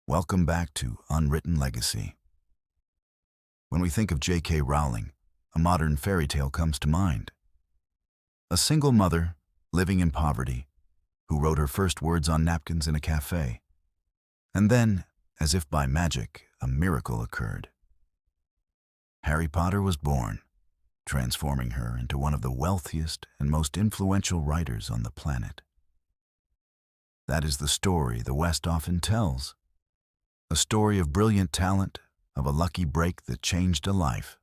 Welcome back to Unwritten Legacy. When we think of J.K. Rowling, a modern fairy tale comes to mind. A single mother, living in poverty, who wrote her first words on napkins in a cafe. And then, as if by magic, a miracle occurred. Harry Potter was born, transforming her into one of the wealthiest and most influential writers on the planet. That is the story the West often tells. A story of brilliant talent, of a lucky break that changed a life.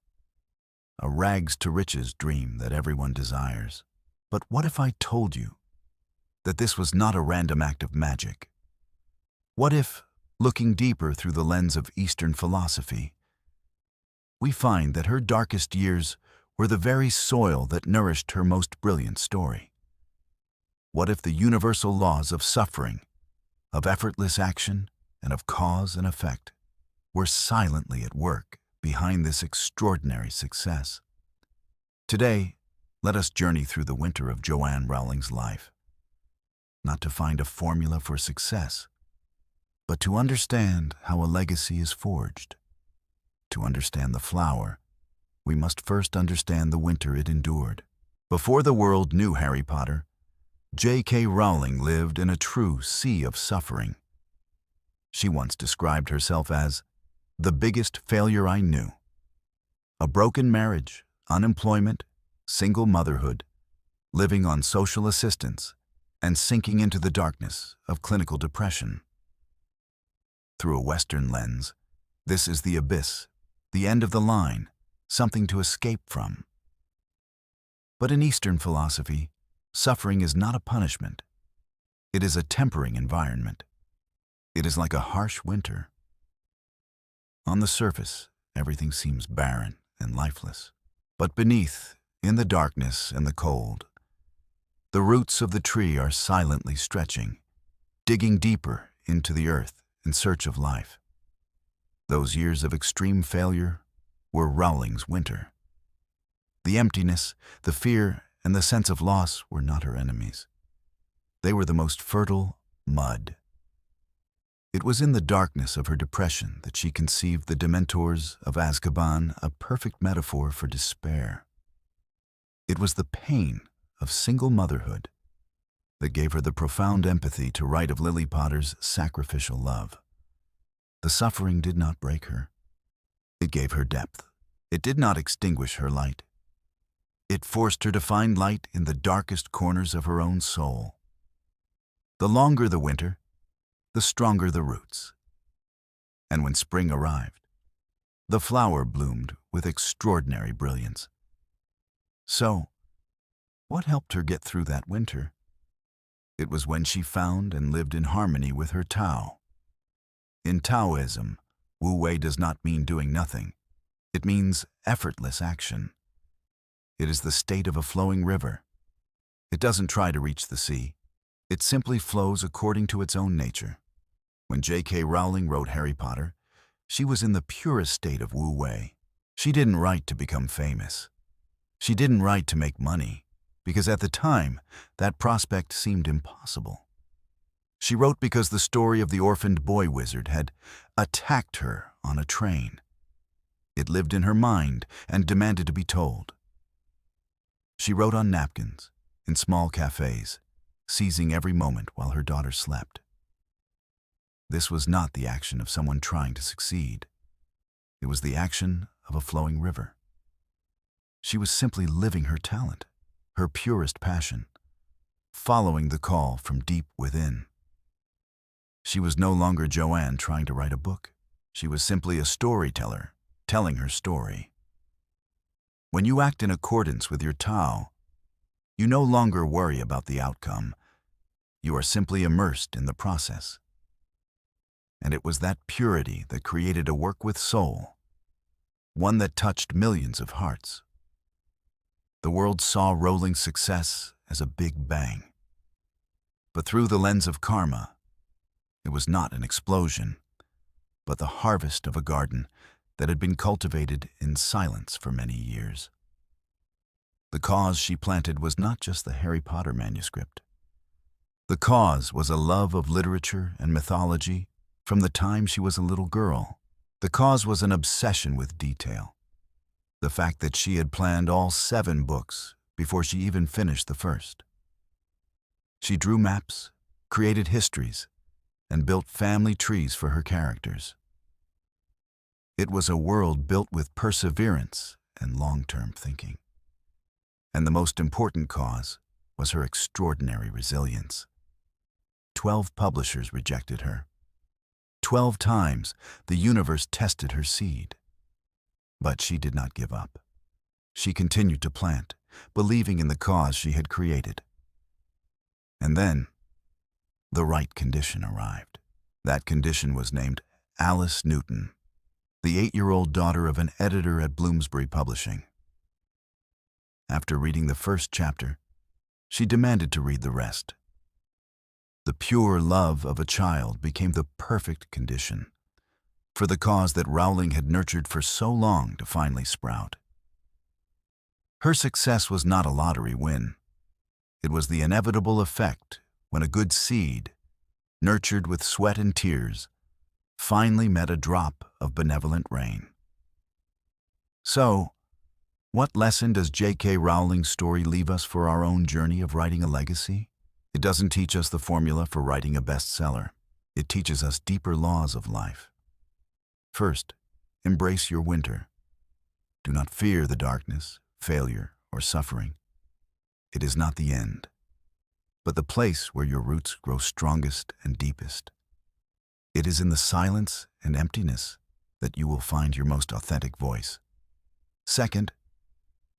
A rags-to-riches dream that everyone desires. But what if I told you that this was not a random act of magic? What if, looking deeper through the lens of Eastern philosophy, we find that her darkest years were the very soil that nourished her most brilliant story? What if the universal laws of suffering, of effortless action, and of cause and effect were silently at work behind this extraordinary success? Today, let us journey through the winter of Joanne Rowling's life, not to find a formula for success, but to understand how a legacy is forged. To understand the flower, we must first understand the winter it endured. Before the world knew Harry Potter, J.K. Rowling lived in a true sea of suffering. She once described herself as the biggest failure I knew. A broken marriage, unemployment, single motherhood, living on social assistance, and sinking into the darkness of clinical depression. Through a Western lens, this is the abyss, the end of the line, something to escape from. But in Eastern philosophy, suffering is not a punishment. It is a tempering environment. It is like a harsh winter. On the surface, everything seems barren and lifeless. But beneath, in the darkness and the cold, the roots of the tree are silently stretching, digging deeper into the earth in search of life. Those years of extreme failure were Rowling's winter. The emptiness, the fear, and the sense of loss were not her enemies. They were the most fertile mud. It was in the darkness of her depression that she conceived the Dementors of Azkaban, a perfect metaphor for despair. It was the pain of single motherhood that gave her the profound empathy to write of Lily Potter's sacrificial love. The suffering did not break her. It gave her depth. It did not extinguish her light. It forced her to find light in the darkest corners of her own soul. The longer the winter, the stronger the roots. And when spring arrived, the flower bloomed with extraordinary brilliance. So, what helped her get through that winter? It was when she found and lived in harmony with her Tao. In Taoism, Wu Wei does not mean doing nothing. It means effortless action. It is the state of a flowing river. It doesn't try to reach the sea. It simply flows according to its own nature. When J.K. Rowling wrote Harry Potter, she was in the purest state of Wu Wei. She didn't write to become famous. She didn't write to make money, because at the time, that prospect seemed impossible. She wrote because the story of the orphaned boy wizard had attacked her on a train. It lived in her mind and demanded to be told. She wrote on napkins, in small cafes, seizing every moment while her daughter slept. This was not the action of someone trying to succeed. It was the action of a flowing river. She was simply living her talent, her purest passion, following the call from deep within. She was no longer Joanne trying to write a book. She was simply a storyteller, telling her story. When you act in accordance with your Tao, you no longer worry about the outcome. You are simply immersed in the process. And it was that purity that created a work with soul, one that touched millions of hearts. The world saw Rowling's success as a big bang. But through the lens of karma, it was not an explosion, but the harvest of a garden that had been cultivated in silence for many years. The cause she planted was not just the Harry Potter manuscript. The cause was a love of literature and mythology from the time she was a little girl. The cause was an obsession with detail. The fact that she had planned all 7 books before she even finished the first. She drew maps, created histories, and built family trees for her characters. It was a world built with perseverance and long-term thinking. And the most important cause was her extraordinary resilience. 12 publishers rejected her. 12 times the universe tested her seed. But she did not give up. She continued to plant, believing in the cause she had created. And then, the right condition arrived. That condition was named Alice Newton, the 8-year-old daughter of an editor at Bloomsbury Publishing. After reading the first chapter, she demanded to read the rest. The pure love of a child became the perfect condition for the cause that Rowling had nurtured for so long to finally sprout. Her success was not a lottery win. It was the inevitable effect when a good seed, nurtured with sweat and tears, finally met a drop of benevolent rain. So, what lesson does J.K. Rowling's story leave us for our own journey of writing a legacy? It doesn't teach us the formula for writing a bestseller. It teaches us deeper laws of life. First, embrace your winter. Do not fear the darkness, failure, or suffering. It is not the end, but the place where your roots grow strongest and deepest. It is in the silence and emptiness that you will find your most authentic voice. Second,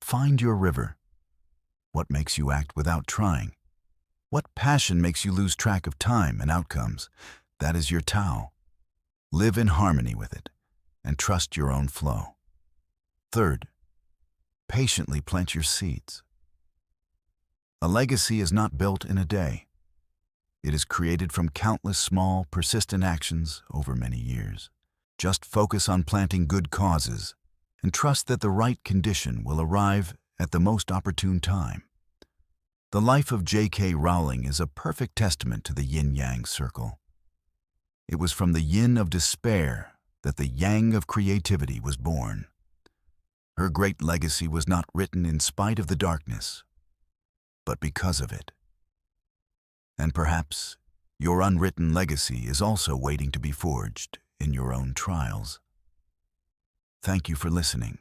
find your river. What makes you act without trying? What passion makes you lose track of time and outcomes? That is your Tao. Live in harmony with it and trust your own flow. Third, patiently plant your seeds. A legacy is not built in a day. It is created from countless small, persistent actions over many years. Just focus on planting good causes and trust that the right condition will arrive at the most opportune time. The life of J.K. Rowling is a perfect testament to the yin-yang circle. It was from the yin of despair that the yang of creativity was born. Her great legacy was not written in spite of the darkness, but because of it. And perhaps your unwritten legacy is also waiting to be forged in your own trials. Thank you for listening.